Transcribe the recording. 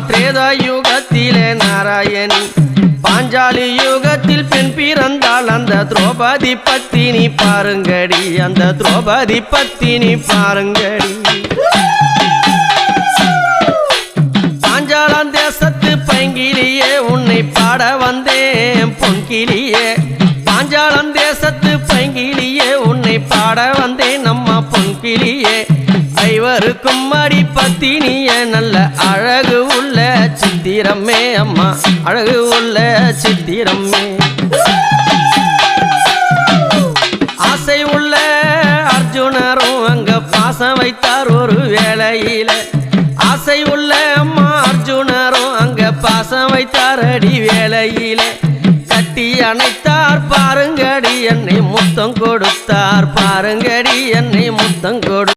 திரேதா யுகத்திலே நாராயணி பாஞ்சாலி யுகத்தில் பெண் பிறந்தால் அந்த திரௌபதி பத்தினி பாருங்கடி அந்த திரௌபதி பத்தினி பாருங்கடி பாஞ்சாலம் தேசத்து பைங்கிலியே உன்னை பாட வந்தேன் பொன்கிளியே பாஞ்சாலம் தேசத்து பைங்கிலியே உன்னை பாட வந்தேன் நம்ம பொன்கிளியே ஐவருக்கும் அடி பத்தினிய நல்ல அழகு உள்ள சித்திரமே அம்மா அழகு உள்ள சித்திரமே ஆசை உள்ள அர்ஜுனரும் அங்க பாசம் வைத்தார் ஒரு வேளையில ஆசை உள்ள அம்மா அர்ஜுனரும் அங்க பாசம் வைத்தார் அடி வேளையில கட்டி அணைத்தார் பாருங்கடி என்னை முத்தம் கொடுத்தார் பாருங்கடி என்னை முத்தம் கொடு